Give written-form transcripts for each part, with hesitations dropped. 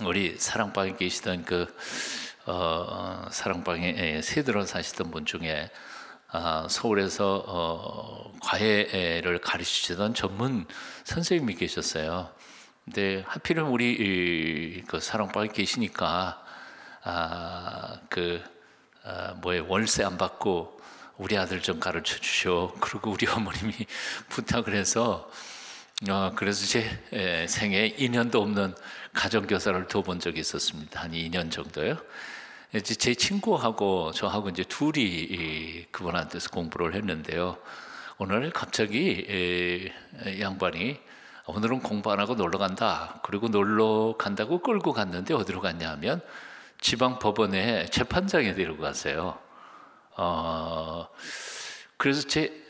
우리 사랑방에 계시던 사랑방에 새들어 사시던 분 중에 서울에서 과외를 가르치시던 전문 선생님이 계셨어요. 근데 하필은 우리 그 사랑방에 계시니까 월세 안 받고 우리 아들 좀 가르쳐 주시오. 그리고 우리 어머님이 부탁을 해서 그래서 제 생에 2년도 없는 가정교사를 둬본 적이 있었습니다. 한 2년 정도요. 이제 제 친구하고 저하고 이제 둘이 그분한테서 공부를 했는데요. 오늘 갑자기 양반이 오늘은 공부 안 하고 놀러 간다. 그리고 놀러 간다고 끌고 갔는데 어디로 갔냐 하면 지방법원에 재판장에 데리고 갔어요. 그래서 제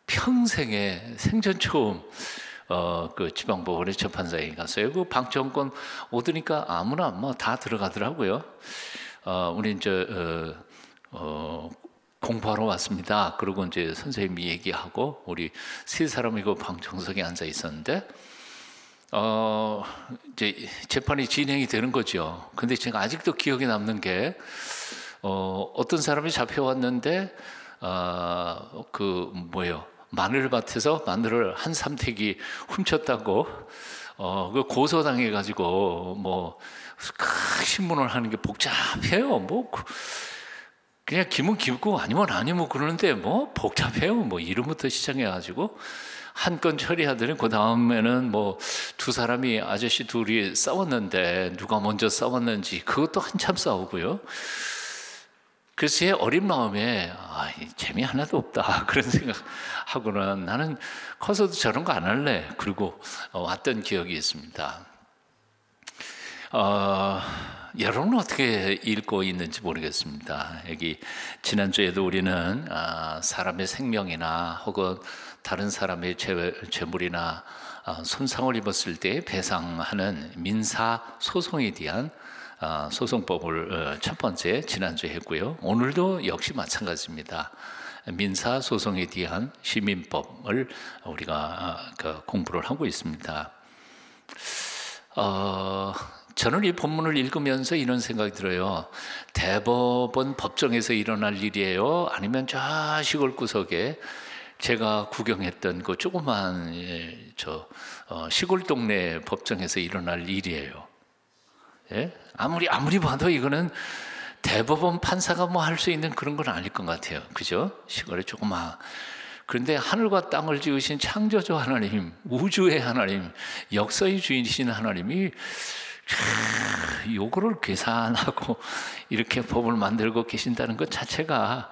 평생에 생전 처음 그 지방법원에 재판장에 갔어요. 그 방청권 얻으니까 아무나 뭐 다 들어가더라고요. 우리 이제 공부하러 왔습니다. 그리고 이제 선생님이 얘기하고 우리 세 사람이 그 방청석에 앉아 있었는데 이제 재판이 진행이 되는 거죠. 근데 제가 아직도 기억에 남는 게 어떤 사람이 잡혀왔는데 마늘밭에서 마늘을 한 삼태기 훔쳤다고 그 고소당해가지고 뭐 신문을 하는 게 복잡해요. 뭐 그냥 기면 기고 아니면 아니면 그러는데 뭐 복잡해요. 뭐 이름부터 시작해가지고 한 건 처리하더니 그 다음에는 뭐 두 사람이 아저씨 둘이 싸웠는데 누가 먼저 싸웠는지 그것도 한참 싸우고요. 그래서 제 어린 마음에 재미 하나도 없다 그런 생각하고는 나는 커서도 저런 거 안 할래. 그리고 왔던 기억이 있습니다. 여러분은 어떻게 읽고 있는지 모르겠습니다. 여기 지난주에도 우리는 사람의 생명이나 혹은 다른 사람의 재물이나 손상을 입었을 때 배상하는 민사 소송에 대한 소송법을 첫 번째 지난주에 했고요. 오늘도 역시 마찬가지입니다. 민사 소송에 대한 시민법을 우리가 공부를 하고 있습니다. 저는 이 본문을 읽으면서 이런 생각이 들어요. 대법원 법정에서 일어날 일이에요? 아니면 저 시골 구석에 제가 구경했던 그 조그만 시골 동네 법정에서 일어날 일이에요? 예? 아무리 봐도 이거는 대법원 판사가 뭐 할 수 있는 그런 건 아닐 것 같아요. 그죠? 시골에 조그만. 그런데 하늘과 땅을 지으신 창조주 하나님, 우주의 하나님, 역사의 주인이신 하나님이 요거를 계산하고 이렇게 법을 만들고 계신다는 것 자체가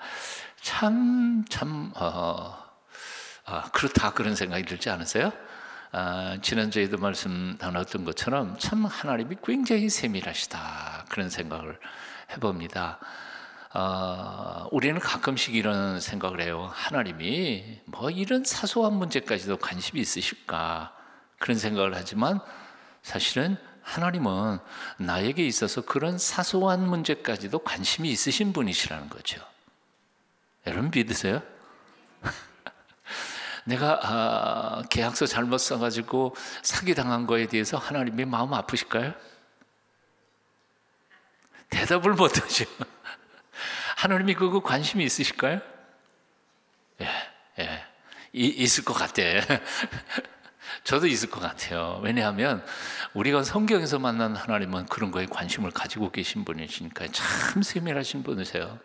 그렇다 그런 생각이 들지 않으세요? 지난주에도 말씀 나눴던 것처럼 참 하나님이 굉장히 세밀하시다 그런 생각을 해봅니다. 우리는 가끔씩 이런 생각을 해요. 하나님이 뭐 이런 사소한 문제까지도 관심이 있으실까 그런 생각을 하지만 사실은 하나님은 나에게 있어서 그런 사소한 문제까지도 관심이 있으신 분이시라는 거죠. 여러분 믿으세요? 내가 계약서 잘못 써가지고 사기당한 거에 대해서 하나님이 마음 아프실까요? 대답을 못하죠. 하나님이 그거 관심이 있으실까요? 예, 있을 것 같아. 저도 있을 것 같아요. 왜냐하면 우리가 성경에서 만난 하나님은 그런 거에 관심을 가지고 계신 분이시니까 참 세밀하신 분이세요.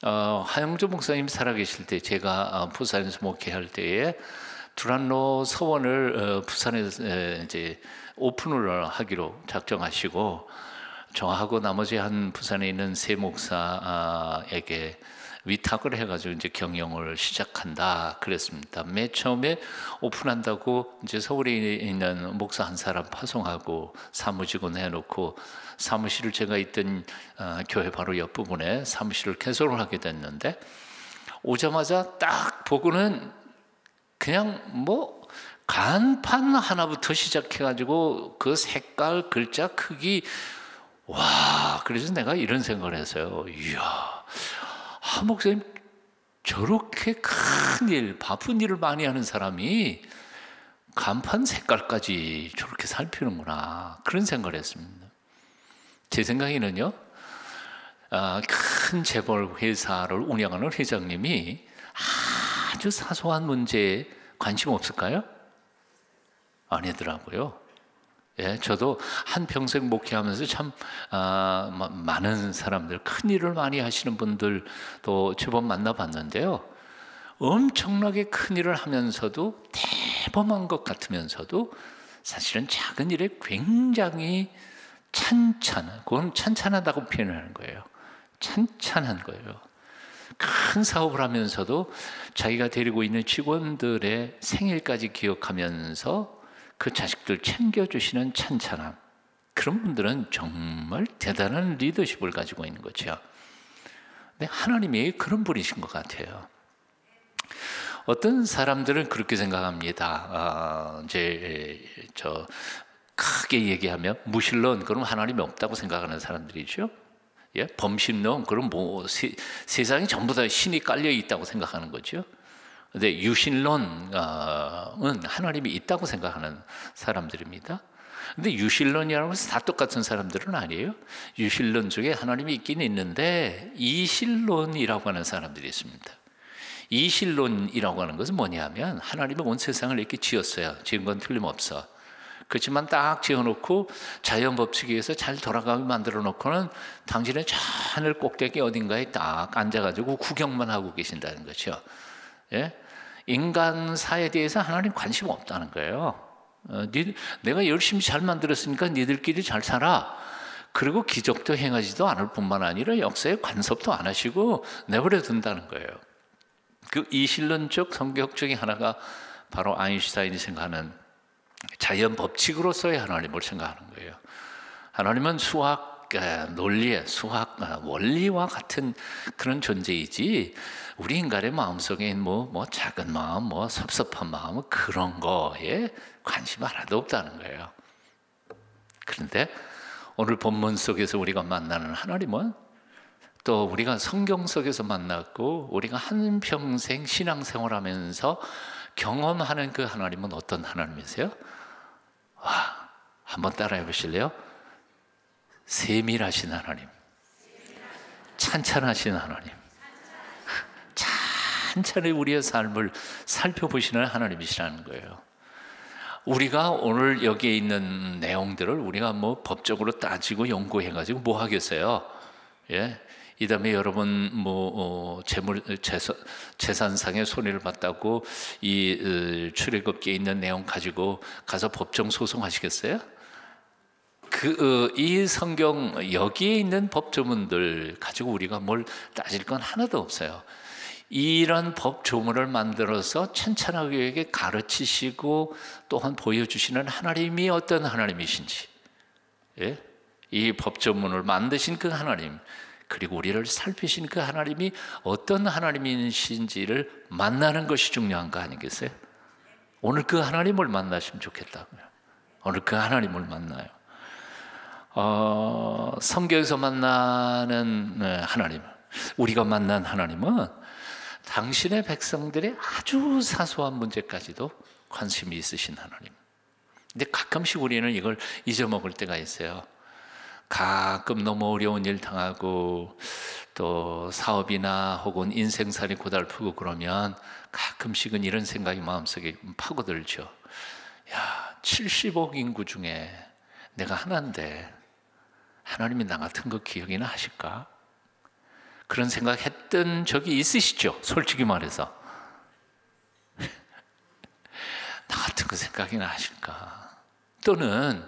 하영조 목사님 살아계실 때 제가 부산에서 목회할 때에 두란노 서원을 부산에서 이제 오픈을 하기로 작정하시고 저하고 나머지 한 부산에 있는 세 목사에게 위탁을 해가지고 이제 경영을 시작한다 그랬습니다. 맨 처음에 오픈한다고 이제 서울에 있는 목사 한 사람 파송하고 사무직원 해놓고 사무실을 제가 있던 교회 바로 옆부분에 사무실을 개설을 하게 됐는데 오자마자 딱 보고는 그냥 뭐 간판 하나부터 시작해가지고 그 색깔 글자 크기 와 그래서 내가 이런 생각을 했어요. 이야 저렇게 큰 일, 바쁜 일을 많이 하는 사람이 간판 색깔까지 저렇게 살피는구나, 그런 생각을 했습니다. 제 생각에는요, 큰 재벌 회사를 운영하는 회장님이 아주 사소한 문제에 관심 없을까요? 아니더라고요. 예, 저도 한평생 목회하면서 참 많은 사람들, 큰 일을 많이 하시는 분들도 제법 만나봤는데요, 엄청나게 큰 일을 하면서도, 대범한 것 같으면서도 사실은 작은 일에 굉장히 그건 찬찬하다고 표현하는 거예요. 찬찬한 거예요. 큰 사업을 하면서도 자기가 데리고 있는 직원들의 생일까지 기억하면서 그 자식들 챙겨주시는 찬찬함, 그런 분들은 정말 대단한 리더십을 가지고 있는 거죠. 근데 하나님이 그런 분이신 것 같아요. 어떤 사람들은 그렇게 생각합니다. 이제 크게 얘기하면 무신론, 그럼 하나님이 없다고 생각하는 사람들이죠. 예? 범신론, 그럼 세상이 전부 다 신이 깔려 있다고 생각하는 거죠. 근데 유신론은 하나님이 있다고 생각하는 사람들입니다. 근데 유신론이라고 해서 다 똑같은 사람들은 아니에요. 유신론 중에 하나님이 있긴 있는데 이신론이라고 하는 사람들이 있습니다. 이신론이라고 하는 것은 뭐냐면, 하나님이 온 세상을 이렇게 지었어요. 지은 건 틀림없어. 그렇지만 딱 지어놓고 자연 법칙에 의해서 잘 돌아가게 만들어 놓고는 당신의 저 하늘 꼭대기 어딘가에 딱 앉아가지고 구경만 하고 계신다는 거죠. 예? 인간사에 대해서 하나님 관심 없다는 거예요. 내가 열심히 잘 만들었으니까 니들끼리 잘 살아. 그리고 기적도 행하지도 않을 뿐만 아니라 역사에 간섭도 안 하시고 내버려 둔다는 거예요. 그 이신론적 성격 중에 하나가 바로 아인슈타인이 생각하는 자연 법칙으로서의 하나님을 생각하는 거예요. 하나님은 수학 논리의 수학 원리와 같은 그런 존재이지, 우리 인간의 마음속에 뭐 작은 마음, 섭섭한 마음, 그런 거에 관심 하나도 없다는 거예요. 그런데 오늘 본문 속에서 우리가 만나는 하나님은, 또 우리가 성경 속에서 만났고 우리가 한평생 신앙생활하면서 경험하는 그 하나님은 어떤 하나님이세요? 와, 한번 따라해 보실래요? 세밀하신 하나님, 찬찬하신 하나님, 찬찬히 우리의 삶을 살펴보시는 하나님이시라는 거예요. 우리가 오늘 여기에 있는 내용들을 우리가 뭐 법적으로 따지고 연구해가지고 뭐 하겠어요? 예? 이 다음에 여러분 재산상의 손해를 봤다고 이 출애굽기에 있는 내용 가지고 가서 법정 소송하시겠어요? 이 성경 여기에 있는 법조문들 가지고 우리가 뭘 따질 건 하나도 없어요. 이런 법조문을 만들어서 찬찬하게 가르치시고 또한 보여주시는 하나님이 어떤 하나님이신지, 예? 이 법조문을 만드신 그 하나님, 그리고 우리를 살피신 그 하나님이 어떤 하나님이신지를 만나는 것이 중요한 거 아니겠어요? 오늘 그 하나님을 만나시면 좋겠다고요. 오늘 그 하나님을 만나요. 성경에서 만나는 하나님, 우리가 만난 하나님은 당신의 백성들의 아주 사소한 문제까지도 관심이 있으신 하나님. 근데 가끔씩 우리는 이걸 잊어먹을 때가 있어요. 가끔 너무 어려운 일 당하고 또 사업이나 혹은 인생살이 고달프고 그러면 가끔씩은 이런 생각이 마음속에 파고들죠. 야, 70억 인구 중에 내가 하나인데 하나님이 나 같은 거 기억이나 하실까? 그런 생각했던 적이 있으시죠? 솔직히 말해서. 나 같은 거 생각이나 하실까? 또는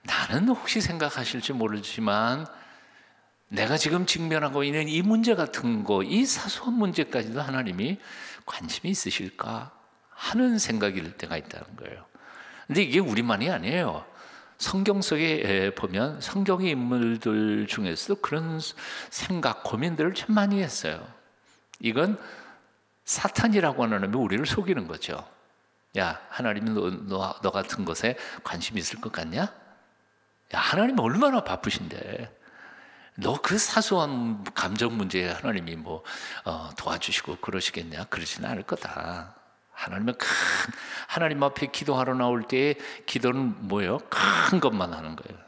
나는 혹시 생각하실지 모르지만 내가 지금 직면하고 있는 이 문제 같은 거, 이 사소한 문제까지도 하나님이 관심이 있으실까 하는 생각일 때가 있다는 거예요. 근데 이게 우리만이 아니에요. 성경 속에 보면 성경의 인물들 중에서도 그런 생각, 고민들을 참 많이 했어요. 이건 사탄이라고 하는 놈이 우리를 속이는 거죠. 야, 하나님이 너 같은 것에 관심 있을 것 같냐? 야, 하나님 얼마나 바쁘신데 너 그 사소한 감정 문제에 하나님이 도와주시고 그러시겠냐? 그러지는 않을 거다. 하나님 앞에 기도하러 나올 때의 기도는 뭐예요? 큰 것만 하는 거예요.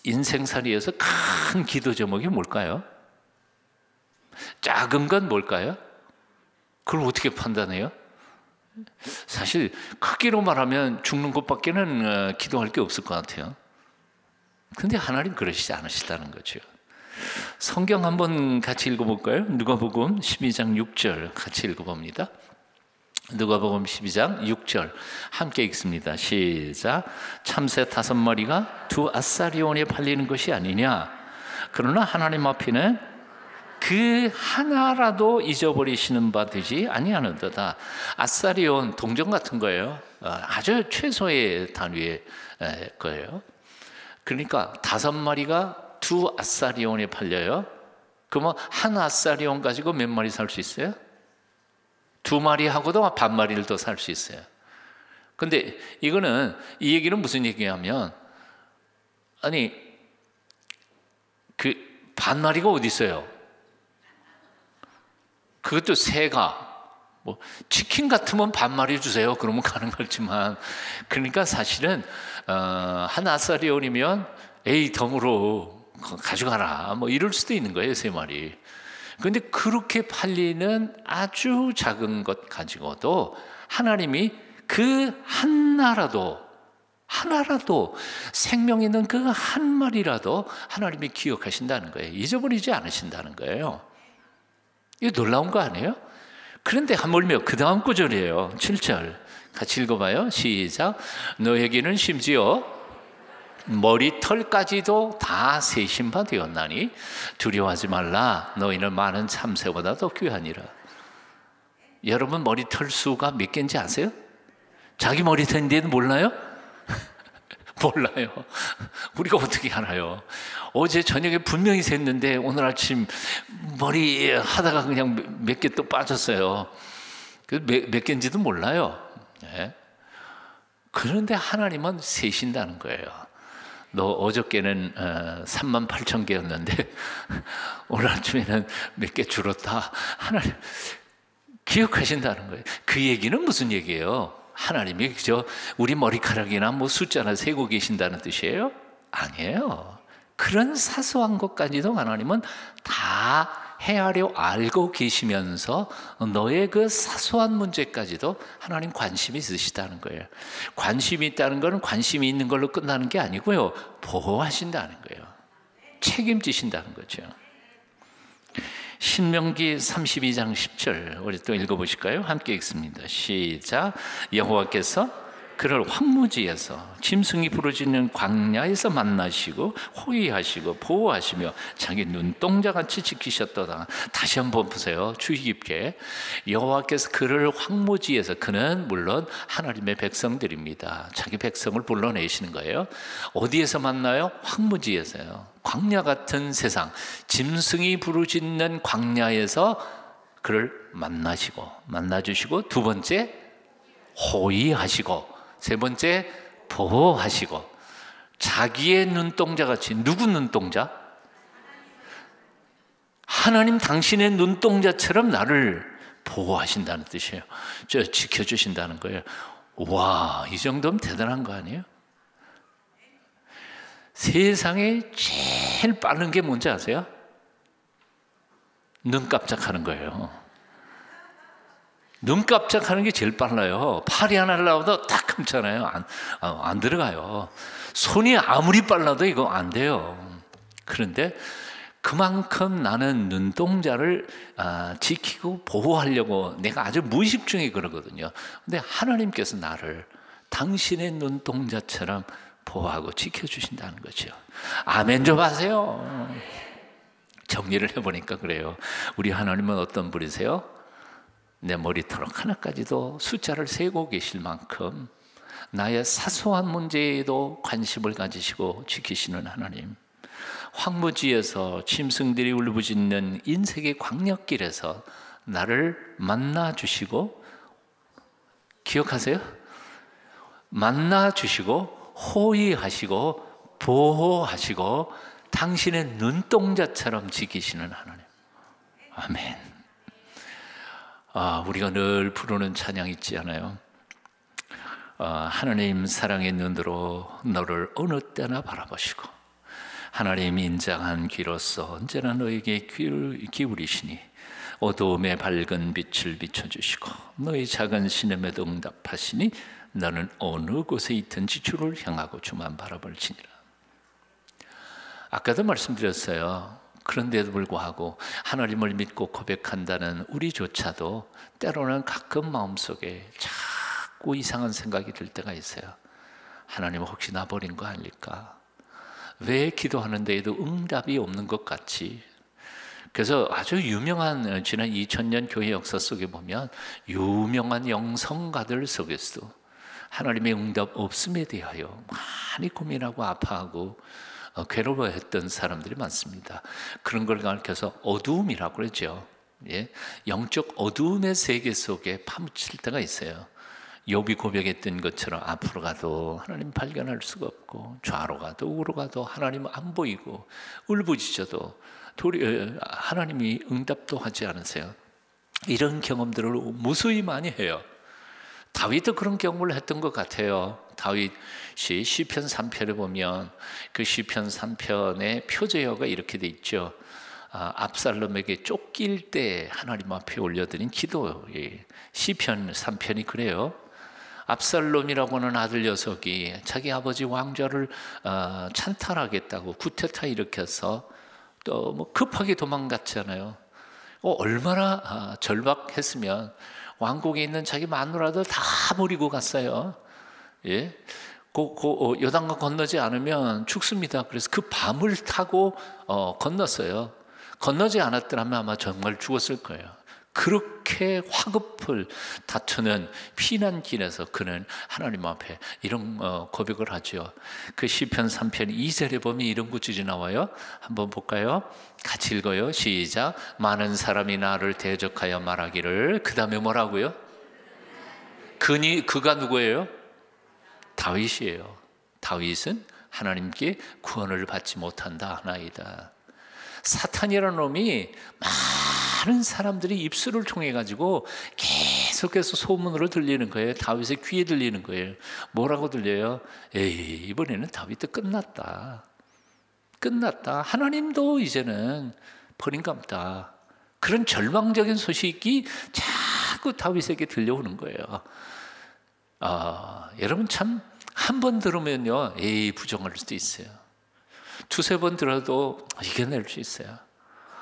인생살이에서 큰 기도 제목이 뭘까요? 작은 건 뭘까요? 그걸 어떻게 판단해요? 사실 크기로 말하면 죽는 것밖에는 기도할 게 없을 것 같아요. 근데 하나님 그러시지 않으시다는 거죠. 성경 한번 같이 읽어볼까요? 누가복음 12장 6절 같이 읽어봅니다. 누가복음 12장 6절 함께 읽습니다. 시작. 참새 5마리가 2아사리온에 팔리는 것이 아니냐. 그러나 하나님 앞에는 그 하나라도 잊어버리시는 바 되지 아니하는도다. 아사리온 동전 같은 거예요. 아주 최소의 단위의 거예요. 그러니까 5마리가 2아사리온에 팔려요. 그러면 1아사리온 가지고 몇 마리 살 수 있어요? 2마리하고도 반마리를 더 살 수 있어요. 근데 이거는, 이 얘기는 무슨 얘기냐면, 아니 그 반마리가 어디 있어요? 그것도 새가 뭐 치킨 같으면 반마리 주세요. 그러면 가능하지만, 그러니까 사실은 1아사리온이면 에이 덤으로 가져가라 뭐 이럴 수도 있는 거예요. 3마리. 그런데 그렇게 팔리는 아주 작은 것 가지고도 하나님이 그 하나라도 생명 있는 그 한 마리라도 하나님이 기억하신다는 거예요. 잊어버리지 않으신다는 거예요. 이거 놀라운 거 아니에요? 그런데 하물며 그 다음 구절이에요. 7절 같이 읽어봐요. 시작. 너에게는 심지어 머리털까지도 다 세신 바 되었나니 두려워하지 말라. 너희는 많은 참새보다 더 귀하니라. 여러분 머리털 수가 몇 개인지 아세요? 자기 머리털인데도 몰라요? 몰라요. 우리가 어떻게 알아요? 어제 저녁에 분명히 샜는데 오늘 아침 머리 하다가 그냥 몇 개 또 빠졌어요. 몇 개인지도 몰라요. 네. 그런데 하나님은 세신다는 거예요. 너 어저께는 38,000개였는데 오늘 아침에는 몇 개 줄었다. 하나님 기억하신다는 거예요. 그 얘기는 무슨 얘기예요? 하나님이 그저 우리 머리카락이나 뭐 숫자나 세고 계신다는 뜻이에요? 아니에요. 그런 사소한 것까지도 하나님은 다 헤아려 알고 계시면서 너의 그 사소한 문제까지도 하나님 관심이 있으시다는 거예요. 관심이 있다는 것은 관심이 있는 걸로 끝나는 게 아니고요, 보호하신다는 거예요. 책임지신다는 거죠. 신명기 32장 10절 우리 또 읽어보실까요? 함께 읽습니다. 시작. 여호와께서 그를 황무지에서 짐승이 부르짖는 광야에서 만나시고 호위하시고 보호하시며 자기 눈동자같이 지키셨도다. 다시 한번 보세요. 주의 깊게. 여호와께서 그를 황무지에서, 그는 물론 하나님의 백성들입니다. 자기 백성을 불러내시는 거예요. 어디에서 만나요? 황무지에서요. 광야 같은 세상, 짐승이 부르짖는 광야에서 그를 만나주시고, 두 번째 호위하시고, 세 번째 보호하시고, 자기의 눈동자같이. 누구 눈동자? 하나님 당신의 눈동자처럼 나를 보호하신다는 뜻이에요. 지켜주신다는 거예요. 와, 이 정도면 대단한 거 아니에요? 세상에 제일 빠른 게 뭔지 아세요? 눈 깜짝하는 거예요. 눈 깜짝하는 게 제일 빨라요. 팔이 하나 날라와도 딱 감잖아요. 안 들어가요. 손이 아무리 빨라도 이거 안 돼요. 그런데 그만큼 나는 눈동자를 지키고 보호하려고 내가 아주 무의식 중에 그러거든요. 근데 하나님께서 나를 당신의 눈동자처럼 보호하고 지켜주신다는 거죠. 아멘 좀 하세요. 정리를 해보니까 그래요. 우리 하나님은 어떤 분이세요? 내 머리털 하나까지도 숫자를 세고 계실 만큼 나의 사소한 문제에도 관심을 가지시고 지키시는 하나님. 황무지에서 짐승들이 울부짖는 인생의 광역길에서 나를 만나주시고, 기억하세요? 만나주시고 호위하시고 보호하시고 당신의 눈동자처럼 지키시는 하나님. 아멘. 우리가 늘 부르는 찬양 있지 않아요? 하나님 사랑의 눈으로 너를 어느 때나 바라보시고 하나님 인자한 귀로서 언제나 너에게 귀를 기울이시니 어두움에 밝은 빛을 비춰주시고 너의 작은 신음에도 응답하시니 너는 어느 곳에 있든지 주를 향하고 주만 바라볼지니라. 아까도 말씀드렸어요. 그런데도 불구하고 하나님을 믿고 고백한다는 우리조차도 때로는 가끔 마음속에 자꾸 이상한 생각이 들 때가 있어요. 하나님 혹시 나 버린 거 아닐까? 왜 기도하는데에도 응답이 없는 것 같지? 그래서 아주 유명한 지난 2000년 교회 역사 속에 보면 유명한 영성가들 속에서도 하나님의 응답 없음에 대하여 많이 고민하고 아파하고 괴로워했던 사람들이 많습니다. 그런 걸 가르쳐서 어두움이라고 그러죠. 예? 영적 어두움의 세계 속에 파묻힐 때가 있어요. 욥이 고백했던 것처럼 앞으로 가도 하나님 발견할 수가 없고 좌로 가도 우로 가도 하나님 안 보이고 울부짖어도 하나님이 응답도 하지 않으세요. 이런 경험들을 무수히 많이 해요. 다윗도 그런 경험을 했던 것 같아요. 다윗이 시편 3편에 보면 그 시편 3편의 표제어가 이렇게 돼 있죠. 압살롬에게 쫓길 때 하나님 앞에 올려드린 기도. 시편 3편이 그래요. 압살롬이라고 하는 아들 녀석이 자기 아버지 왕좌를 찬탈하겠다고 쿠데타 일으켜서 또 뭐 급하게 도망갔잖아요. 얼마나 절박했으면 왕국에 있는 자기 마누라들 다 버리고 갔어요. 예? 요단강 건너지 않으면 죽습니다. 그래서 그 밤을 타고 건넜어요. 건너지 않았더라면 아마 정말 죽었을 거예요. 그렇게 화급을 다투는 피난길에서 그는 하나님 앞에 이런 고백을 하죠. 그 시편 3편 2절에 보면 이런 구절이 나와요. 한번 볼까요? 같이 읽어요. 시작. 많은 사람이 나를 대적하여 말하기를. 그 다음에 뭐라고요? 그가 누구예요? 다윗이에요. 다윗은 하나님께 구원을 받지 못한다 하나이다. 사탄이라는 놈이 많은 사람들이 입술을 통해 가지고 계속해서 소문으로 들리는 거예요. 다윗의 귀에 들리는 거예요. 뭐라고 들려요? 에이, 이번에는 다윗도 끝났다. 하나님도 이제는 버린가 보다. 그런 절망적인 소식이 자꾸 다윗에게 들려오는 거예요. 여러분 참 한 번 들으면요, 에이, 부정할 수도 있어요. 두세 번 들어도 이겨낼 수 있어요.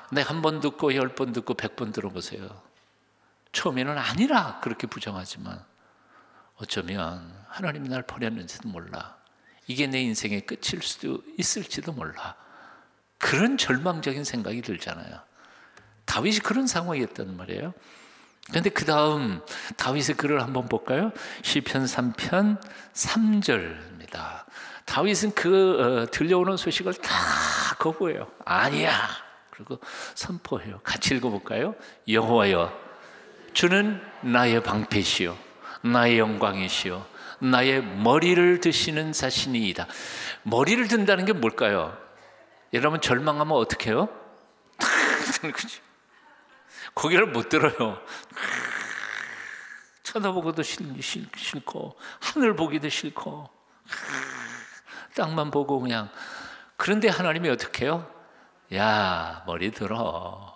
근데 한 번 듣고 10번 듣고 100번 들어보세요. 처음에는 아니라 그렇게 부정하지만 어쩌면 하나님이 날 버렸는지도 몰라. 이게 내 인생의 끝일 수도 있을지도 몰라. 그런 절망적인 생각이 들잖아요. 다윗이 그런 상황이었단 말이에요. 그런데 그 다음 다윗의 글을 한번 볼까요? 시편 3편 3절입니다. 다윗은 들려오는 소식을 다 거부해요. 아니야. 그리고 선포해요. 같이 읽어볼까요? 여호와여, 주는 나의 방패시요 나의 영광이시요 나의 머리를 드시는 자신이이다. 머리를 든다는 게 뭘까요? 여러분 절망하면 어떻게 해요? 고개를 못 들어요. 쳐다보고도 싫고 하늘 보기도 싫고 땅만 보고 그냥. 그런데 하나님이 어떻게 해요? 야, 머리 들어.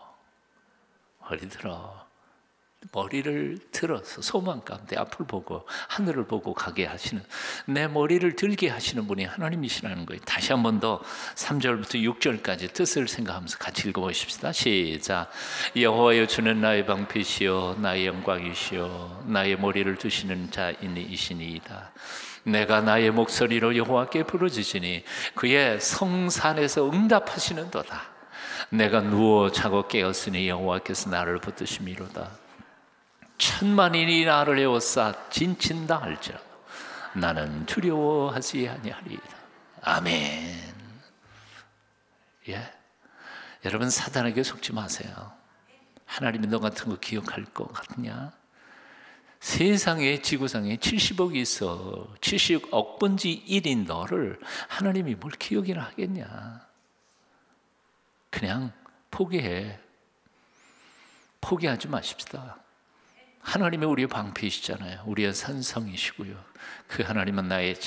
머리를 들어서 소망 가운데 앞을 보고 하늘을 보고 가게 하시는, 내 머리를 들게 하시는 분이 하나님이시라는 거예요. 다시 한 번 더 3절부터 6절까지 뜻을 생각하면서 같이 읽어보십시다. 시작. 여호와여, 주는 나의 방패시요 나의 영광이시요 나의 머리를 드시는 자이시니이다. 내가 나의 목소리로 여호와께 부르짖으니 그의 성산에서 응답하시는도다. 내가 누워 자고 깨었으니 여호와께서 나를 붙드심이로다. 천만인이 나를 에워싸 진친다 할지라도 나는 두려워하지 아니하리이다. 아멘. 예, 여러분 사단에게 속지 마세요. 하나님이 너 같은 거 기억할 것 같냐? 세상에 지구상에 70억이 있어. 70억 분지 1인 너를 하나님이 뭘 기억이나 하겠냐? 그냥 포기해. 포기하지 마십시다. 하나님이 우리의 방패이시잖아요. 우리의 산성이시고요. 그 하나님은 나의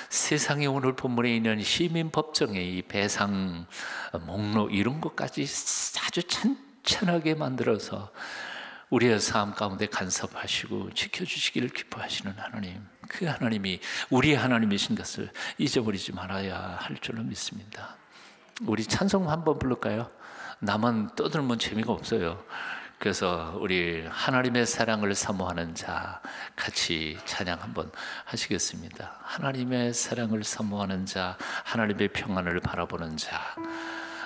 세상에 오늘 본문에 있는 시민법정의 이 배상 목록 이런 것까지 아주 찬찬하게 만들어서 우리의 삶 가운데 간섭하시고 지켜주시기를 기뻐하시는 하나님, 그 하나님이 우리의 하나님이신 것을 잊어버리지 말아야 할 줄로 믿습니다. 우리 찬송 한번 부를까요? 나만 떠들면 재미가 없어요. 그래서 우리 하나님의 사랑을 사모하는 자 같이 찬양 한번 하시겠습니다. 하나님의 사랑을 사모하는 자, 하나님의 평안을 바라보는 자,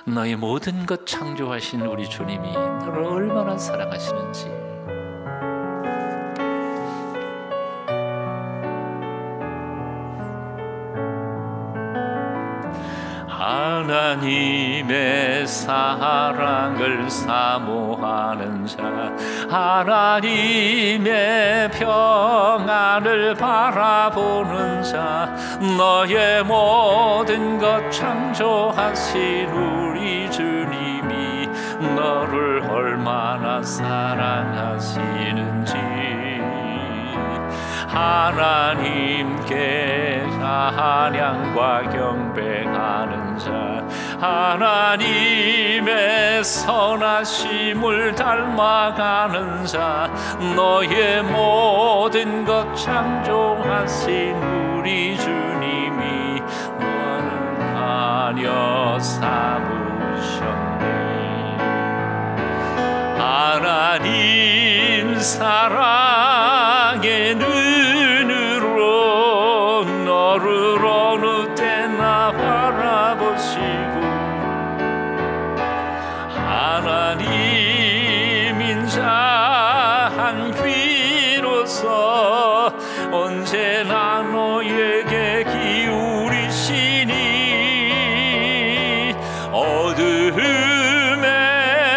너의 모든 것 창조하신 우리 주님이 너를 얼마나 사랑하시는지. 하나님의 사랑을 사모하는 자, 하나님의 평안을 바라보는 자, 너의 모든 것 창조하신 우리 주님이 너를 얼마나 사랑하시는지. 하나님께 찬양과 경배하는 자, 하나님의 선하심을 닮아가는 자, 너의 모든 것 창조하신 우리 주님이 너를 하여 삼으셨네. 하나님 사랑의 눈으로 너를 어느 때나 바라보시고, 하나님 인자한 귀로서 언제나 너에게 기울이시니, 어둠에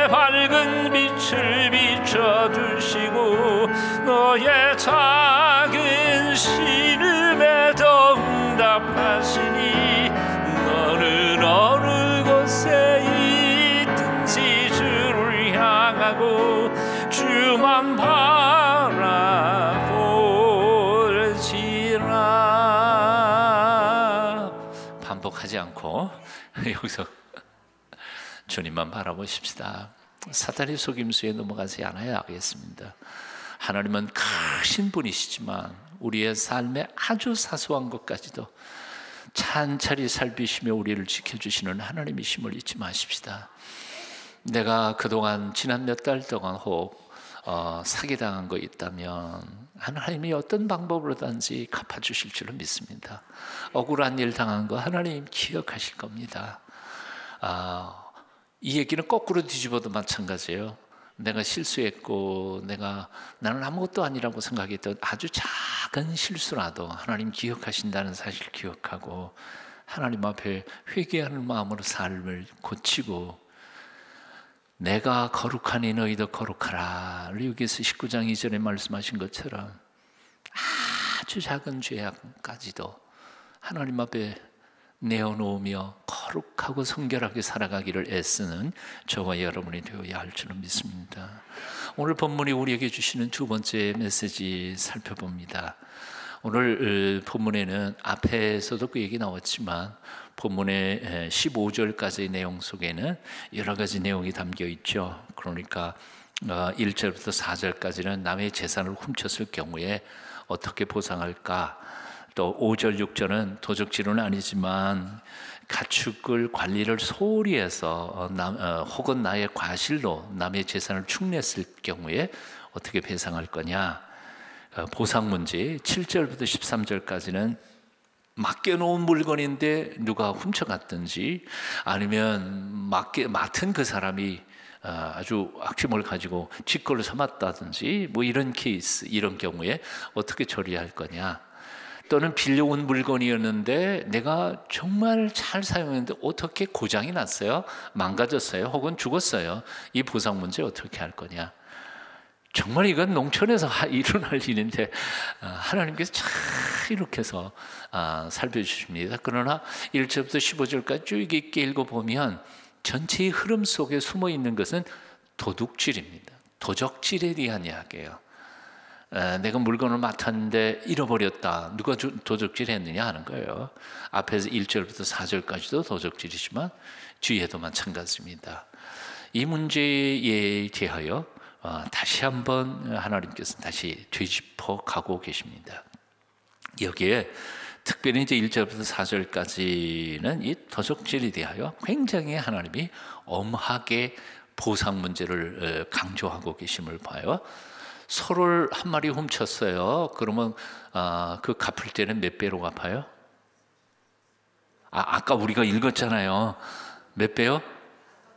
밝은 빛을 비춰주시고 너의 작은 신음에도 응답하시니, 너는 어느 곳에 있든지 주를 향하고 주만 바라볼지라. 반복하지 않고 여기서 주님만 바라보십시다. 사탄의 속임수에 넘어가지 않아야 하겠습니다. 하나님은 크신 분이시지만 우리의 삶의 아주 사소한 것까지도 찬찬히 살피시며 우리를 지켜주시는 하나님이심을 잊지 마십시다. 내가 그동안 지난 몇 달 동안 혹 사기당한 거 있다면 하나님이 어떤 방법으로든지 갚아주실 줄로 믿습니다. 억울한 일 당한 거 하나님 기억하실 겁니다. 이 얘기는 거꾸로 뒤집어도 마찬가지예요. 내가 실수했고 나는 아무것도 아니라고 생각했던 아주 작은 실수라도 하나님 기억하신다는 사실을 기억하고 하나님 앞에 회개하는 마음으로 삶을 고치고, 내가 거룩하니 너희도 거룩하라, 레위기서 19장 2절에 말씀하신 것처럼 아주 작은 죄악까지도 하나님 앞에 내어놓으며 거룩하고 성결하게 살아가기를 애쓰는 저와 여러분이 되어야 할 줄은 믿습니다. 오늘 본문이 우리에게 주시는 두 번째 메시지 살펴봅니다. 오늘 본문에는 앞에서도 그 얘기 나왔지만 본문의 15절까지의 내용 속에는 여러 가지 내용이 담겨 있죠. 그러니까 1절부터 4절까지는 남의 재산을 훔쳤을 경우에 어떻게 보상할까, 또 5절, 6절은 도적질은 아니지만 가축을 관리를 소홀히 해서 혹은 나의 과실로 남의 재산을 축내했을 경우에 어떻게 배상할 거냐, 보상 문제. 7절부터 13절까지는 맡겨놓은 물건인데 누가 훔쳐갔든지 아니면 맡은 그 사람이 아주 악심을 가지고 직거를 삼았다든지 뭐 이런 케이스, 이런 경우에 어떻게 처리할 거냐, 또는 빌려온 물건이었는데 내가 정말 잘 사용했는데 어떻게 고장이 났어요, 망가졌어요, 혹은 죽었어요. 이 보상 문제 어떻게 할 거냐. 정말 이건 농촌에서 일어날 일인데 하나님께서 잘 이렇게 해서 살펴주십니다. 그러나 1절부터 15절까지 쭉 있게 읽어보면 전체의 흐름 속에 숨어있는 것은 도둑질입니다. 도적질에 대한 이야기예요. 내가 물건을 맡았는데 잃어버렸다. 누가 도적질했느냐 하는 거예요. 앞에서 1절부터 4절까지도 도적질이지만 뒤에도 마찬가지입니다. 이 문제에 대하여 다시 한번 하나님께서 다시 되짚어 가고 계십니다. 여기에 특별히 이제 1절부터 4절까지는 이 도적질에 대하여 굉장히 하나님이 엄하게 보상 문제를 강조하고 계심을 봐요. 소를 한 마리 훔쳤어요. 그러면 그 갚을 때는 몇 배로 갚아요? 아까 우리가 읽었잖아요. 몇 배요?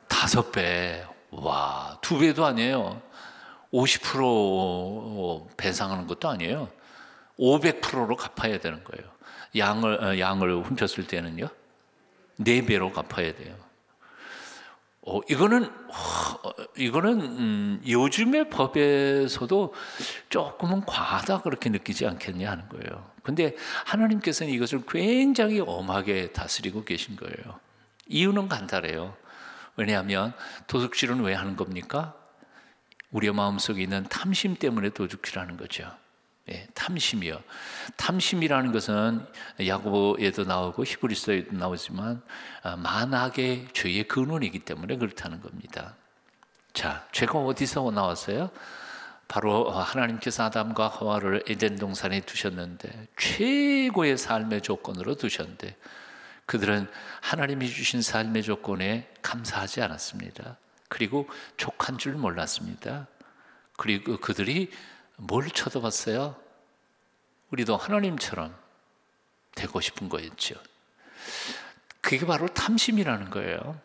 5배. 와, 2배도 아니에요. 50% 배상하는 것도 아니에요. 500%로 갚아야 되는 거예요. 양을 훔쳤을 때는요, 4배로 갚아야 돼요. 이거는 요즘의 법에서도 조금은 과하다 그렇게 느끼지 않겠냐 하는 거예요. 근데 하나님께서는 이것을 굉장히 엄하게 다스리고 계신 거예요. 이유는 간단해요. 왜냐하면 도둑질은 왜 하는 겁니까? 우리의 마음속에 있는 탐심 때문에 도둑질하는 거죠. 예, 탐심이요. 탐심이라는 것은 야고보에도 나오고 히브리서에도 나오지만 만악의 죄의 근원이기 때문에 그렇다는 겁니다. 자, 죄가 어디서 나왔어요? 바로 하나님께서 아담과 하와를 에덴 동산에 두셨는데 최고의 삶의 조건으로 두셨는데 그들은 하나님이 주신 삶의 조건에 감사하지 않았습니다. 그리고 족한 줄 몰랐습니다. 그리고 그들이 뭘 쳐다봤어요? 우리도 하나님처럼 되고 싶은 거였죠. 그게 바로 탐심이라는 거예요.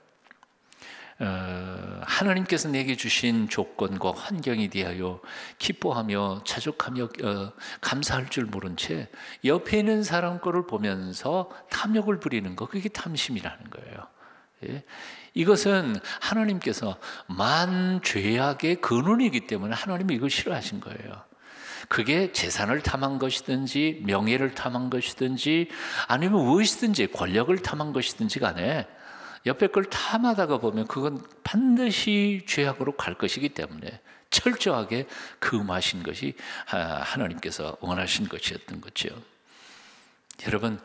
하나님께서 내게 주신 조건과 환경에 대하여 기뻐하며 자족하며 감사할 줄 모른 채 옆에 있는 사람 거를 보면서 탐욕을 부리는 거, 그게 탐심이라는 거예요. 예? 이것은 하나님께서 만죄악의 근원이기 때문에 하나님이 이걸 싫어하신 거예요. 그게 재산을 탐한 것이든지 명예를 탐한 것이든지 아니면 무엇이든지 권력을 탐한 것이든지 간에 옆에 걸 탐하다가 보면 그건 반드시 죄악으로 갈 것이기 때문에 철저하게 금하신 것이 하나님께서 원하신 것이었던 거죠. 여러분,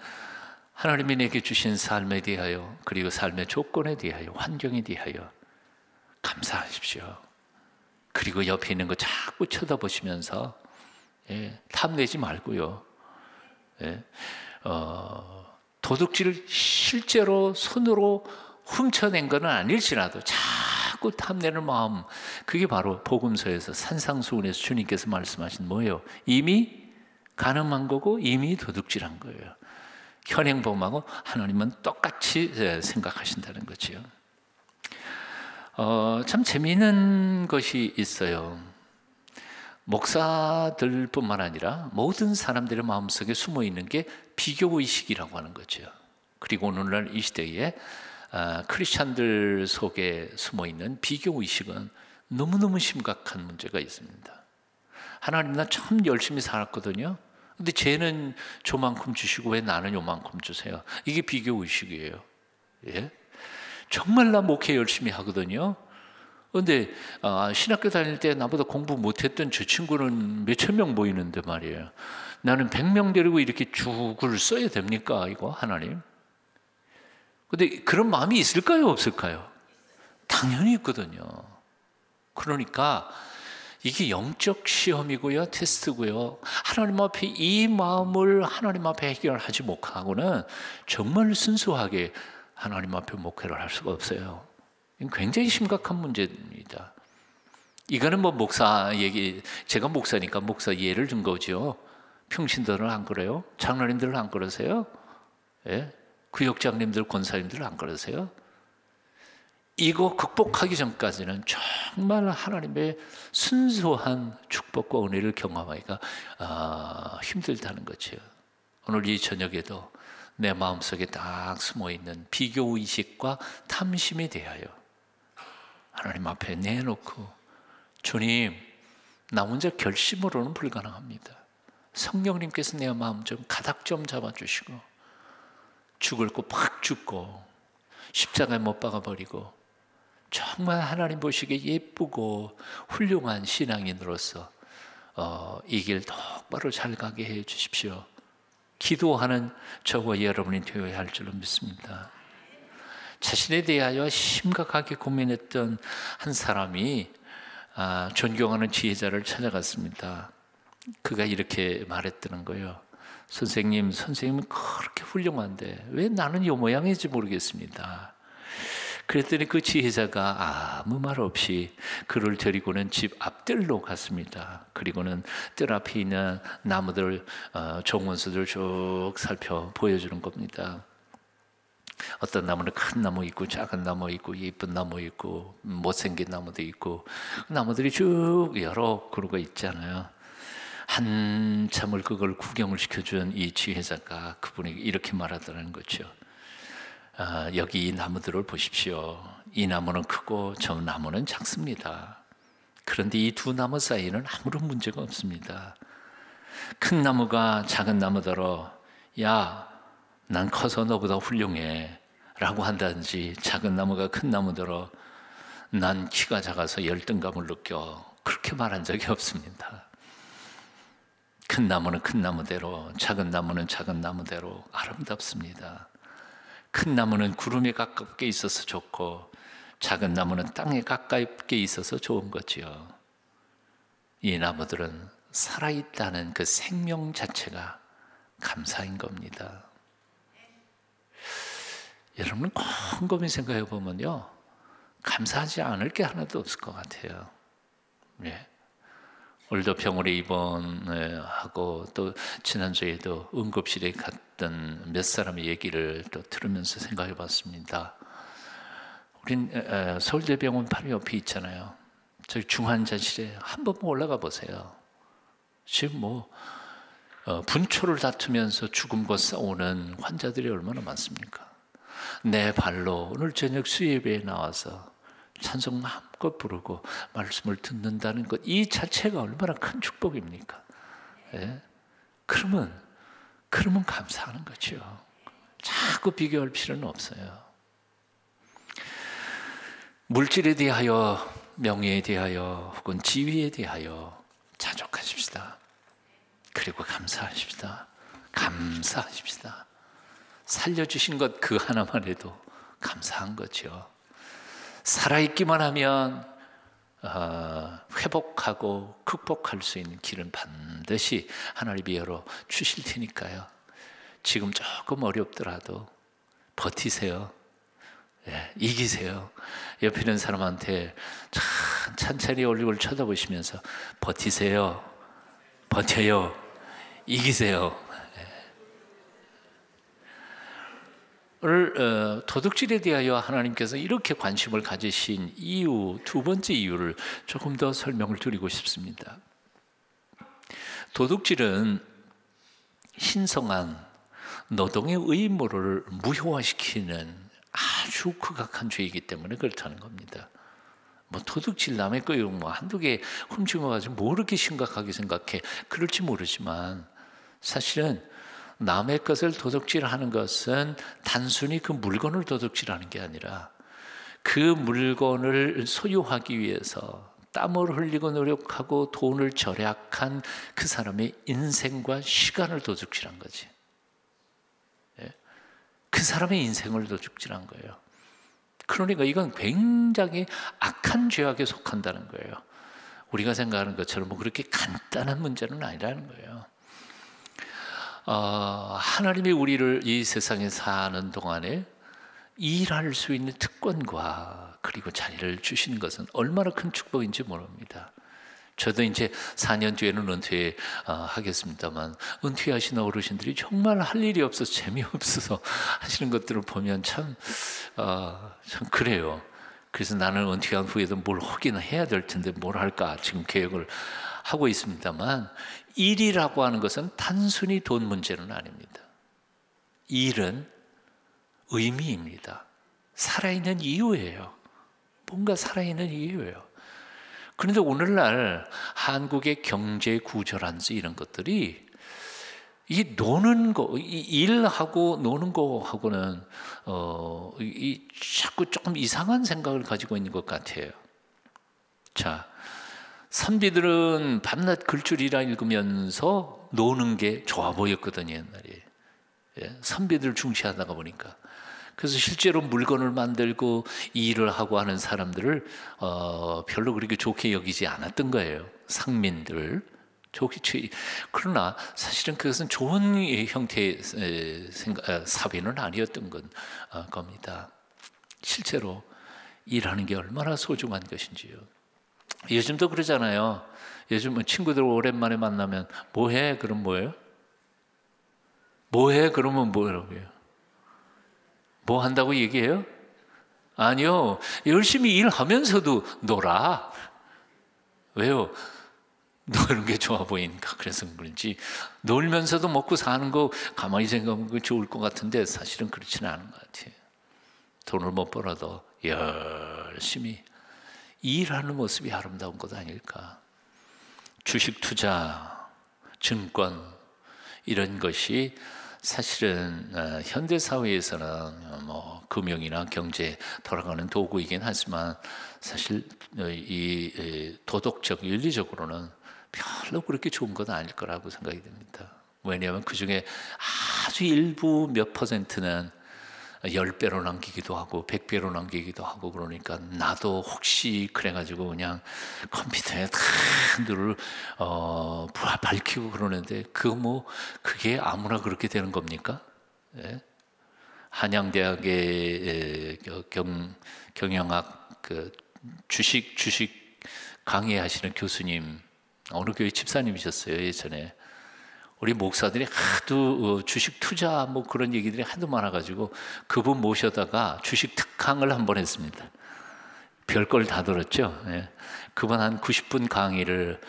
하나님이 내게 주신 삶에 대하여 그리고 삶의 조건에 대하여 환경에 대하여 감사하십시오. 그리고 옆에 있는 거 자꾸 쳐다보시면서 탐내지 말고요. 도둑질을 실제로 손으로 훔쳐낸 건 아닐지라도 자꾸 탐내는 마음, 그게 바로 복음서에서 산상수훈에서 주님께서 말씀하신 뭐예요? 이미 간음한 거고 이미 도둑질한 거예요. 현행범하고 하나님은 똑같이 생각하신다는 거죠. 참 재미있는 것이 있어요. 목사들뿐만 아니라 모든 사람들의 마음속에 숨어있는 게 비교의식이라고 하는 거죠. 그리고 오늘날 이 시대에 크리스찬들 속에 숨어있는 비교의식은 너무너무 심각한 문제가 있습니다. 하나님, 나 참 열심히 살았거든요. 근데 쟤는 저만큼 주시고 왜 나는 요만큼 주세요? 이게 비교의식이에요. 예? 정말 나 목회 열심히 하거든요. 근데 신학교 다닐 때 나보다 공부 못했던 저 친구는 몇천 명 모이는데 말이에요. 나는 100명 데리고 이렇게 죽을 써야 됩니까? 이거 하나님? 근데 그런 마음이 있을까요? 없을까요? 당연히 있거든요. 그러니까 이게 영적 시험이고요, 테스트고요. 하나님 앞에 이 마음을 하나님 앞에 해결하지 못하고는 정말 순수하게 하나님 앞에 목회를 할 수가 없어요. 굉장히 심각한 문제입니다. 이거는 뭐 목사 얘기, 제가 목사니까 목사 예를 든 거죠. 평신도는 안 그래요? 장로님들은 안 그러세요? 예? 구역장님들, 권사님들은 안 그러세요? 이거 극복하기 전까지는 정말 하나님의 순수한 축복과 은혜를 경험하기가 힘들다는 거죠. 오늘 이 저녁에도 내 마음속에 딱 숨어있는 비교의식과 탐심에 대하여 하나님 앞에 내놓고, 주님, 나 혼자 결심으로는 불가능합니다. 성령님께서 내 마음 좀 가닥 좀 잡아주시고, 죽을 거 팍 죽고 십자가에 못 박아버리고 정말 하나님 보시기에 예쁘고 훌륭한 신앙인으로서 이 길 똑바로 잘 가게 해 주십시오. 기도하는 저와 여러분이 되어야 할 줄로 믿습니다. 자신에 대하여 심각하게 고민했던 한 사람이 존경하는 지혜자를 찾아갔습니다. 그가 이렇게 말했다는 거예요. 선생님은 그렇게 훌륭한데 왜 나는 이 모양인지 모르겠습니다. 그랬더니 그 지혜자가 아무 말 없이 그를 데리고는 집 앞뜰로 갔습니다. 그리고는 뜰 앞에 있는 나무들, 종원수들 쭉 살펴 보여주는 겁니다. 어떤 나무는 큰 나무 있고 작은 나무 있고 예쁜 나무 있고 못생긴 나무도 있고 나무들이 쭉 여러 그루가 있잖아요. 한참을 그걸 구경을 시켜준 이 지혜자가 그분에게 이렇게 말하더라는 거죠. 여기 이 나무들을 보십시오. 이 나무는 크고 저 나무는 작습니다. 그런데 이 두 나무 사이에는 아무런 문제가 없습니다. 큰 나무가 작은 나무더러 야, 난 커서 너보다 훌륭해 라고 한다든지, 작은 나무가 큰 나무더러 난 키가 작아서 열등감을 느껴, 그렇게 말한 적이 없습니다. 큰 나무는 큰 나무대로, 작은 나무는 작은 나무대로 아름답습니다. 큰 나무는 구름에 가깝게 있어서 좋고 작은 나무는 땅에 가깝게 있어서 좋은 거지요. 이 나무들은 살아있다는 그 생명 자체가 감사인 겁니다. 여러분 곰곰이 생각해 보면요, 감사하지 않을 게 하나도 없을 것 같아요. 예. 오늘도 병원에 입원하고 또 지난주에도 응급실에 갔던 몇 사람의 얘기를 또 들으면서 생각해 봤습니다. 우린 서울대병원 바로 옆에 있잖아요. 저기 중환자실에 한 번만 올라가 보세요. 지금 분초를 다투면서 죽음과 싸우는 환자들이 얼마나 많습니까? 내 발로 오늘 저녁 수예배에 나와서 찬송 마음껏 부르고 말씀을 듣는다는 것, 이 자체가 얼마나 큰 축복입니까? 예? 그러면 감사하는 거죠. 자꾸 비교할 필요는 없어요. 물질에 대하여, 명예에 대하여, 혹은 지위에 대하여 자족하십시다. 그리고 감사하십시다. 감사하십시다. 살려주신 것 그 하나만 해도 감사한 거죠. 살아있기만 하면 회복하고 극복할 수 있는 길은 반드시 하나님이 열어 주실 테니까요. 지금 조금 어렵더라도 버티세요. 예, 이기세요. 옆에 있는 사람한테 천천히 얼굴을 쳐다보시면서 버티세요. 버텨요. 이기세요. 오늘 도둑질에 대하여 하나님께서 이렇게 관심을 가지신 이유, 두 번째 이유를 조금 더 설명을 드리고 싶습니다. 도둑질은 신성한 노동의 의무를 무효화시키는 아주 극악한 죄이기 때문에 그렇다는 겁니다. 도둑질 남의 거 한두 개 훔친 거 가지고 뭐 그렇게 심각하게 생각해? 그럴지 모르지만 사실은 남의 것을 도둑질하는 것은 단순히 그 물건을 도둑질하는 게 아니라 그 물건을 소유하기 위해서 땀을 흘리고 노력하고 돈을 절약한 그 사람의 인생과 시간을 도둑질한 거지. 그 사람의 인생을 도둑질한 거예요. 그러니까 이건 굉장히 악한 죄악에 속한다는 거예요. 우리가 생각하는 것처럼 그렇게 간단한 문제는 아니라는 거예요. 하나님이 우리를 이 세상에 사는 동안에 일할 수 있는 특권과 그리고 자리를 주시는 것은 얼마나 큰 축복인지 모릅니다. 저도 이제 4년 뒤에는 은퇴하겠습니다만 은퇴하신 어르신들이 정말 할 일이 없어서 재미없어서 하시는 것들을 보면 참 그래요. 그래서 나는 은퇴한 후에도 뭘 하긴 해야 될 텐데 뭘 할까 지금 계획을 하고 있습니다만, 일이라고 하는 것은 단순히 돈 문제는 아닙니다. 일은 의미입니다. 살아있는 이유예요. 뭔가 살아있는 이유예요. 그런데 오늘날 한국의 경제 구조라든지 이런 것들이 이 노는 거, 이 일하고 노는 거하고는 자꾸 조금 이상한 생각을 가지고 있는 것 같아요. 자, 선비들은 밤낮 글줄이라 읽으면서 노는 게 좋아 보였거든요, 옛날에. 예, 선비들 중시하다가 보니까. 그래서 실제로 물건을 만들고 일을 하고 하는 사람들을 별로 그렇게 좋게 여기지 않았던 거예요. 상민들. 그러나 사실은 그것은 좋은 형태의 사회는 아니었던 겁니다. 실제로 일하는 게 얼마나 소중한 것인지요. 요즘도 그러잖아요. 요즘 친구들 오랜만에 만나면 뭐해? 그럼 뭐예요? 뭐해? 그러면 뭐라고요? 뭐 한다고 얘기해요? 아니요. 열심히 일하면서도 놀아. 왜요? 노는 게 좋아 보이니까 그래서 그런지. 놀면서도 먹고 사는 거 가만히 생각하면 좋을 것 같은데 사실은 그렇지는 않은 것 같아요. 돈을 못 벌어도 열심히 일하는 모습이 아름다운 것 아닐까. 주식 투자, 증권 이런 것이 사실은 현대 사회에서는 뭐 금융이나 경제 돌아가는 도구이긴 하지만 사실 이 도덕적 윤리적으로는 별로 그렇게 좋은 건 아닐 거라고 생각이 됩니다. 왜냐하면 그 중에 아주 일부 몇 퍼센트는 10배로 남기기도 하고 100배로 남기기도 하고 그러니까 나도 혹시 그래가지고 그냥 컴퓨터에 다 늘을 밝히고 그러는데 그게 아무나 그렇게 되는 겁니까? 예? 한양대학의 경영학 주식 강의하시는 교수님, 어느 교회 집사님이셨어요 예전에. 우리 목사들이 하도 주식 투자 뭐 그런 얘기들이 하도 많아가지고 그분 모셔다가 주식 특강을 한 번 했습니다. 별걸 다 들었죠. 예. 그분 한 90분 강의를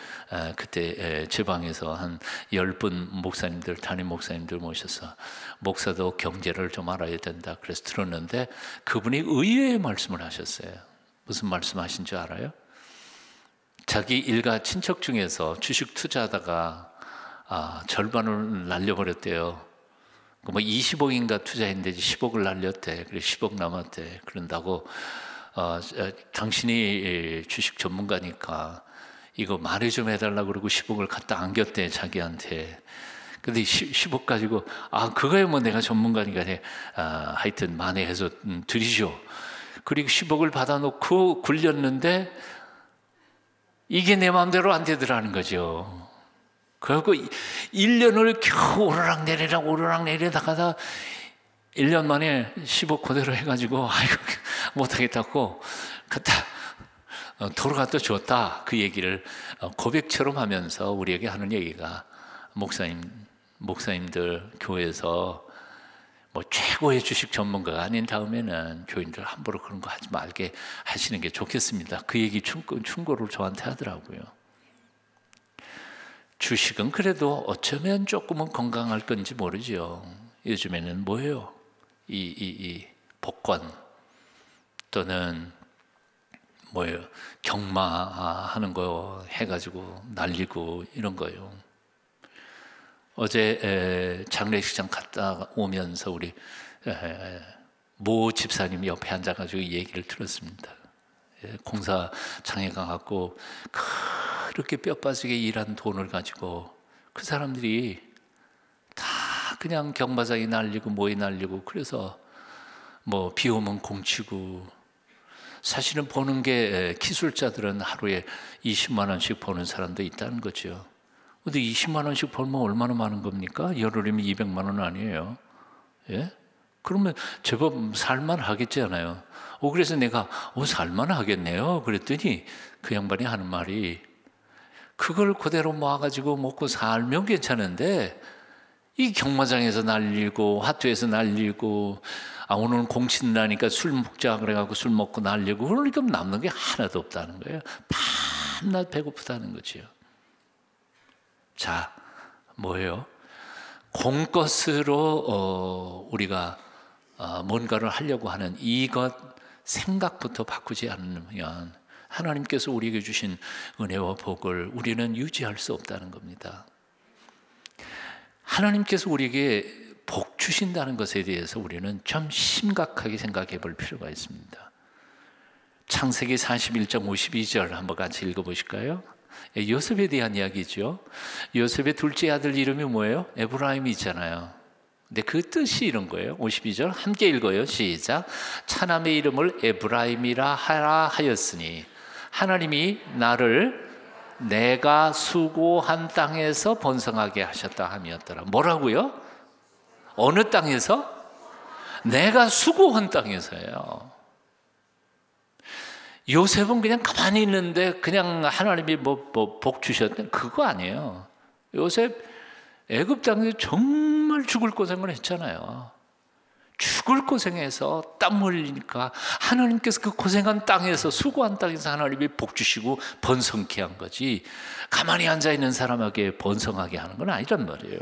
그때 제 방에서 한 10분 목사님들, 담임 목사님들 모셔서 목사도 경제를 좀 알아야 된다 그래서 들었는데 그분이 의외의 말씀을 하셨어요. 무슨 말씀 하신 줄 알아요? 자기 일가 친척 중에서 주식 투자하다가 절반을 날려버렸대요. 뭐 20억인가 투자했는데 10억을 날렸대. 그래 10억 남았대. 그런다고 당신이 주식 전문가니까 이거 말해 좀 해달라고 그러고 10억을 갖다 안겼대 자기한테. 근데 10억 가지고 그거야 뭐 내가 전문가니까 하여튼 만회해서 드리죠. 그리고 10억을 받아놓고 굴렸는데 이게 내 마음대로 안 되더라는 거죠. 그리고 1년을 겨우 오르락내리다가다 1년 만에 10억 그대로 해가지고 못하겠다고 갖다 도로가 또 줬다. 그 얘기를 고백처럼 하면서 우리에게 하는 얘기가 목사님들 교회에서 뭐 최고의 주식 전문가가 아닌 다음에는 교인들 함부로 그런 거 하지 말게 하시는 게 좋겠습니다. 그 얘기 충고를 저한테 하더라고요. 주식은 그래도 어쩌면 조금은 건강할 건지 모르죠. 요즘에는 뭐예요? 이 복권 또는 뭐예요? 경마하는 거 해가지고 날리고 이런 거예요. 어제 장례식장 갔다 오면서 우리 모 집사님이 옆에 앉아가지고 얘기를 들었습니다. 공사장에 가갖고 그렇게 뼈 빠지게 일한 돈을 가지고 그 사람들이 다 그냥 경마장에 날리고 뭐에 날리고 그래서 뭐 비 오면 공치고 사실은 버는 게 기술자들은 하루에 20만 원씩 버는 사람도 있다는 거죠. 근데 20만 원씩 벌면 얼마나 많은 겁니까? 열흘이면 200만 원 아니에요. 예? 그러면 제법 살만 하겠잖아요. 그래서 내가 살만 하겠네요. 그랬더니 그 양반이 하는 말이 그걸 그대로 모아가지고 먹고 살면 괜찮은데 이 경마장에서 날리고 화투에서 날리고 오늘은 공친다니까 술 먹자 그래갖고 술 먹고 날리고 그러니까 남는 게 하나도 없다는 거예요. 밤낮 배고프다는 거지요. 자, 뭐예요? 공것으로 우리가 뭔가를 하려고 하는 이것 생각부터 바꾸지 않으면 하나님께서 우리에게 주신 은혜와 복을 우리는 유지할 수 없다는 겁니다. 하나님께서 우리에게 복 주신다는 것에 대해서 우리는 좀 심각하게 생각해 볼 필요가 있습니다. 창세기 41장 52절 한번 같이 읽어보실까요? 요셉에 대한 이야기죠. 요셉의 둘째 아들 이름이 뭐예요? 에브라임이잖아요. 근데 그 뜻이 이런 거예요. 52절 함께 읽어요. 시작. 차남의 이름을 에브라임이라 하라 하였으니 하나님이 나를 내가 수고한 땅에서 번성하게 하셨다 함이었더라. 뭐라고요? 어느 땅에서? 내가 수고한 땅에서요. 요셉은 그냥 가만히 있는데 그냥 하나님이 복 주셨대, 그거 아니에요. 요셉 애굽 땅에서 정말 죽을 고생을 했잖아요. 죽을 고생해서 땀 흘리니까 하나님께서 그 고생한 땅에서, 수고한 땅에서 하나님이 복 주시고 번성케 한 거지, 가만히 앉아있는 사람에게 번성하게 하는 건 아니란 말이에요.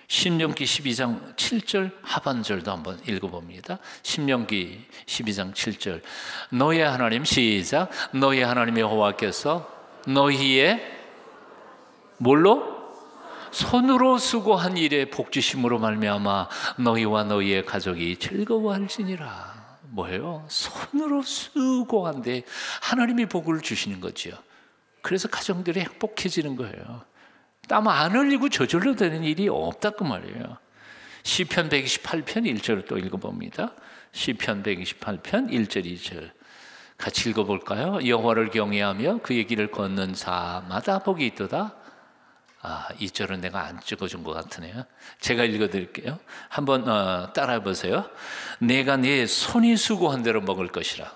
신명기 12장 7절 하반절도 한번 읽어봅니다. 신명기 12장 7절 너희의 하나님, 시작. 너희의 하나님 여호와께서 너희의 뭘로? 손으로 수고한 일에 복주심으로 말미암아 너희와 너희의 가족이 즐거워할지니라. 뭐예요? 손으로 수고한데 하나님이 복을 주시는 거죠. 그래서 가정들이 행복해지는 거예요. 땀 안 흘리고 저절로 되는 일이 없다 그 말이에요. 시편 128편 1절을 또 읽어봅니다. 시편 128편 1절 2절 같이 읽어볼까요? 여호와를 경외하며 그의 길을 걷는 자마다 복이 있도다. 이 절은 내가 안 찍어준 것 같으네요. 제가 읽어드릴게요. 한번 따라해 보세요. 내가 네 손이 수고한 대로 먹을 것이라.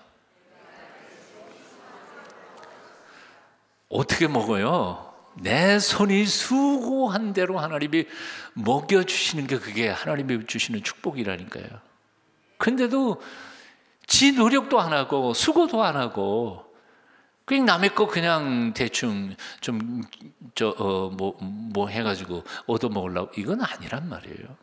어떻게 먹어요? 내 손이 수고한 대로 하나님이 먹여주시는 게, 그게 하나님이 주시는 축복이라니까요. 근데도 지 노력도 안 하고 수고도 안 하고 그냥 남의 거 그냥 대충 좀 뭐 해가지고 얻어먹으려고, 이건 아니란 말이에요.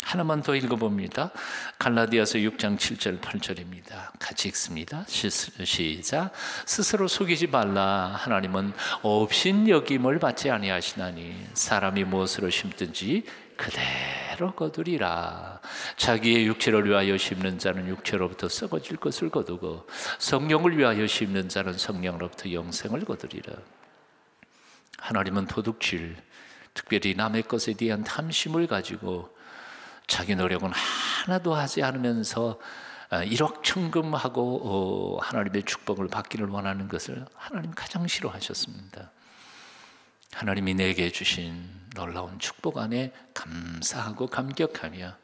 하나만 더 읽어봅니다. 갈라디아서 6장 7절 8절입니다. 같이 읽습니다. 시작. 스스로 속이지 말라. 하나님은 없인 여김을 받지 아니하시나니 사람이 무엇으로 심든지 그대로 거두리라. 자기의 육체를 위하여 심는 자는 육체로부터 썩어질 것을 거두고 성령을 위하여 심는 자는 성령으로부터 영생을 거두리라. 하나님은 도둑질, 특별히 남의 것에 대한 탐심을 가지고 자기 노력은 하나도 하지 않으면서 일확천금하고 하나님의 축복을 받기를 원하는 것을 하나님 가장 싫어하셨습니다. 하나님이 내게 주신 놀라운 축복 안에 감사하고 감격하며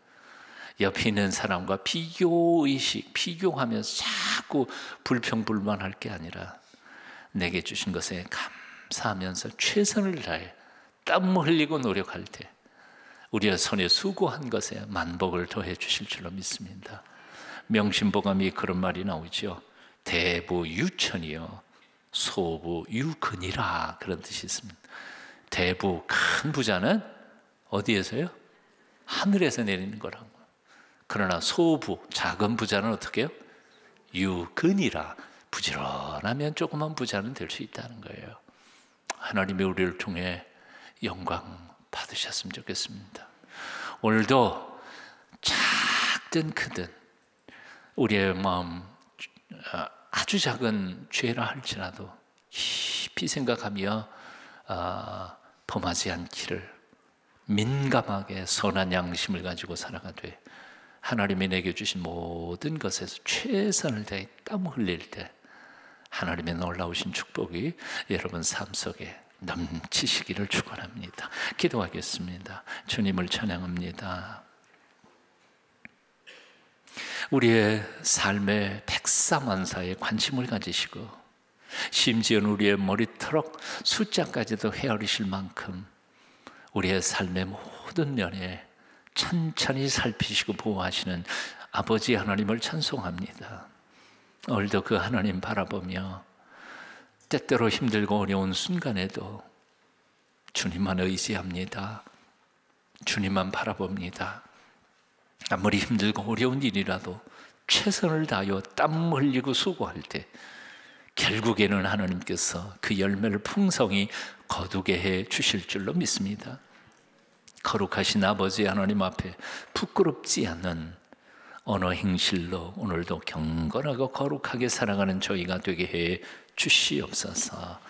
옆에 있는 사람과 비교의식, 비교하면서 자꾸 불평불만할 게 아니라 내게 주신 것에 감사하면서 최선을 다해 땀 흘리고 노력할 때 우리의 손에 수고한 것에 만복을 더해 주실 줄로 믿습니다. 명심보감이 그런 말이 나오죠. 대부유천이요 소부유근이라, 그런 뜻이 있습니다. 대부, 큰 부자는 어디에서요? 하늘에서 내리는 거라고. 그러나 소부, 작은 부자는 어떻게 해요? 유근이라, 부지런하면 조그만 부자는 될 수 있다는 거예요. 하나님이 우리를 통해 영광 받으셨으면 좋겠습니다. 오늘도 작든 크든 우리의 마음, 아주 작은 죄라 할지라도 깊이 생각하며 범하지 않기를, 민감하게 선한 양심을 가지고 살아가되 하나님이 내게 주신 모든 것에서 최선을 다해 땀 흘릴 때 하나님의 놀라우신 축복이 여러분 삶 속에 넘치시기를 축원합니다. 기도하겠습니다. 주님을 찬양합니다. 우리의 삶의 백사만사에 관심을 가지시고 심지어 우리의 머리털럭 숫자까지도 헤아리실 만큼 우리의 삶의 모든 면에 천천히 살피시고 보호하시는 아버지 하나님을 찬송합니다. 오늘도 그 하나님 바라보며 때때로 힘들고 어려운 순간에도 주님만 의지합니다. 주님만 바라봅니다. 아무리 힘들고 어려운 일이라도 최선을 다하여 땀 흘리고 수고할 때 결국에는 하나님께서 그 열매를 풍성히 거두게 해 주실 줄로 믿습니다. 거룩하신 아버지 하나님 앞에 부끄럽지 않는 언어 행실로 오늘도 경건하고 거룩하게 살아가는 저희가 되게 해 주시옵소서.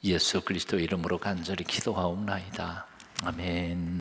예수 그리스도 이름으로 간절히 기도하옵나이다. 아멘.